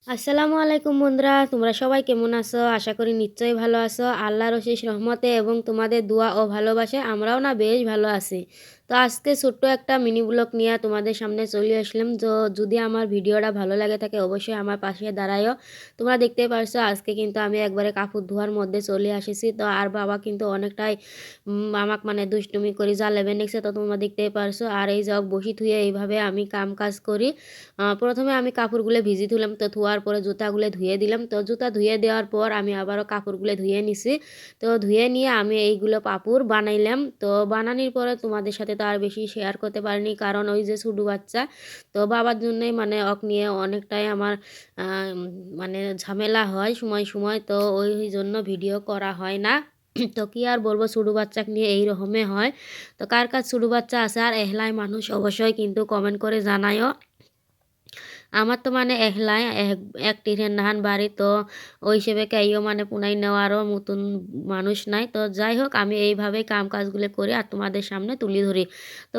আসসালামু আলাইকুম বন্ধুরা, তোমরা সবাই কেমন আছো? আশা করি নিশ্চয়ই ভালো আছো। আল্লাহর অশেষ রহমতে এবং তোমাদের দোয়া ও ভালোবাসায় আমরাও না বেশ ভালো আছি। তো আজকে ছোট্ট একটা মিনি ব্লগ নিয়ে তোমাদের সামনে চলে আসলাম। যদি আমার ভিডিওটা ভালো লাগে থাকে অবশ্যই আমার পাশে দাঁড়ায়ও। তোমরা দেখতেই পারছো আজকে কিন্তু আমি একবারে কাপড় ধোয়ার মধ্যে চলে এসেছি। তো আর বাবা কিন্তু অনেকটাই আমাকে মানে দুষ্টুমি করে জ্বালাবে নিচ্ছে, তো তোমরা দেখতেই পারছো। আর এই যাও বসি থুয়ে এইভাবে আমি কাম কাজ করি। প্রথমে আমি কাপড়গুলো ভিজিয়ে তুললাম, তো ধোয়ার পরে জুতাগুলো ধুয়ে দিলাম। তো জুতা ধুয়ে দেওয়ার পর আমি আবারও কাপড়গুলো ধুয়ে নিছি। তো ধুয়ে নিয়ে আমি এইগুলো পাপড় বানাইলাম। তো বানানোর পরে তোমাদের সাথে তো আর বেশি শেয়ার করতে পারিনি, কারণ ওই যে ছোটো বাচ্চা, তো বাবার জন্যই মানে ওক নিয়ে অনেকটাই আমার মানে ঝামেলা হয় সময় সময়, তো ওই জন্য ভিডিও করা হয় না। তো কি আর বলবো, ছোটো বাচ্চাকে নিয়ে এই রকমই হয়। তো কার কার ছোটো বাচ্চা আছে আর এহলাই মানুষ অবশ্যই কিন্তু কমেন্ট করে জানায়ও। আমার তো মানে একলাই এক টিনের নাহান বাড়ি, তো ওই হিসেবে কেউ মানে পুনাই নেওয়ারও মতন মানুষ নাই। তো যাই হোক, আমি এইভাবেই কাম কাজগুলো করি আর তোমাদের সামনে তুলে ধরি। তো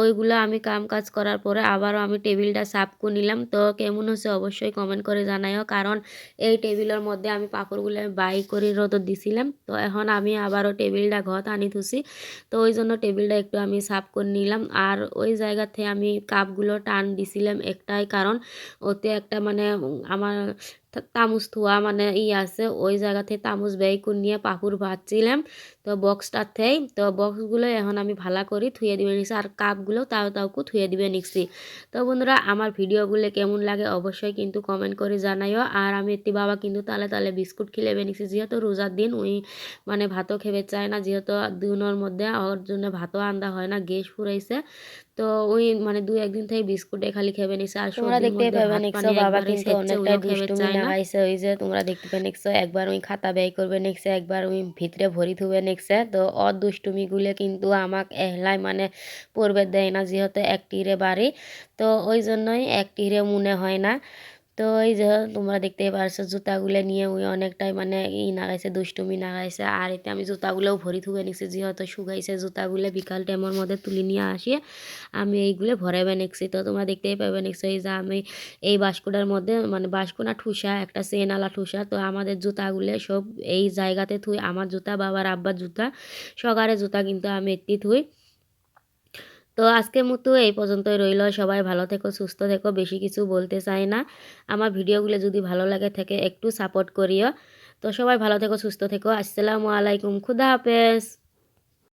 ওইগুলো আমি কাম কাজ করার পরে আবারও আমি টেবিলটা সাফ করে নিলাম। তো কেমন হচ্ছে অবশ্যই কমেন্ট করে জানাইও, কারণ এই টেবিলের মধ্যে আমি পাপড়গুলো বাই করে রোদ দিছিলাম। তো এখন আমি আবারও টেবিলটা ঘর আনি থুছি। তো ওই জন্য টেবিলটা একটু আমি সাফ করে নিলাম। আর ওই জায়গা থেকে আমি কাপগুলো টান দিছিলাম একটাই, কারণ ওতে একটা মানে আমার তামুজ থোয়া মানে আছে, ওই জায়গা থেকে তামুজ ব্যয় করে নিয়ে পাপুর ভাজছিলাম। তো বক্সটার থেই তো বক্সগুলো এখন আমি ভালো করে ধুয়ে দিবে নিচ্ছি, আর কাপগুলো তাওকে ধুয়ে দিবে নিচ্ছি। তো বন্ধুরা, আমার ভিডিওগুলো কেমন লাগে অবশ্যই কিন্তু কমেন্ট করে জানাইও। আর আমি এত্তি বাবা কিন্তু তালে তালে বিস্কুট খিলেবে নিচ্ছি, যেহেতু রোজার দিন ওই মানে ভাতও খেবে চায় না, যেহেতু দিনের মধ্যে ওর জন্য ভাতও আন্দা হয় না, গ্যাস ফুরাইছে। তো ওই মানে ২-১ দিন থেকে বিস্কুটে খালি খেবে নিছে, আর তোমরা সর্দির দেখতেই মধ্যে পাবে ভাত নেক্সো পানি বাবা একবারে কিন্তু সেচ্ছে অনেকটাই ওইও খেবে দুষ্টুমি চায় না। নাগাইছে। ওই যে তোমরা দেখতে পাবে নেক্সো একবার ওই খাতা ব্যয় করবে, নেক্সে একবার ওই ভিতরে ভরি থুবে নেক্সে। তো অর দুষ্টুমিগুলো কিন্তু আমাক এহলাই মানে পড়বে দেয় না, যেহেতু এক টিরে বাড়ি, তো ওই জন্যই এক টিরে মনে হয় না। তো এই যে তোমরা দেখতেই পারছো জুতাগুলো নিয়ে ওই অনেকটাই মানে নাগাইছে, দুষ্টুমি নাগাইছে। আর এতে আমি জুতাগুলোও ভরি থুবে নিচ্ছি, যেহেতু শুকাইছে জুতাগুলো বিকাল টাইমের মধ্যে তুলে নিয়ে আসি আমি এইগুলো ভরাইবে নিচ্ছি। তো তোমরা দেখতেই পাবে নিচ্ছি এই যে আমি এই বাস্কুটার মধ্যে মানে বাস্কুনা ঠুসা একটা চেনওয়ালা ঠুসা, তো আমাদের জুতাগুলো সব এই জায়গাতে থুই। আমার জুতা, বাবার আব্বার জুতা, সকারের জুতা কিন্তু আমি এত্তি থুই। তো আজকের মতো এই পর্যন্তই রইল। সবাই ভালো থেকো, সুস্থ থেকো, বেশি কিছু বলতে চাই না। আমার ভিডিওগুলো যদি ভালো লাগে থাকে একটু সাপোর্ট করিও। তো সবাই ভালো থেকো, সুস্থ থেকো। আসসালামু আলাইকুম, খুদা হাফেজ।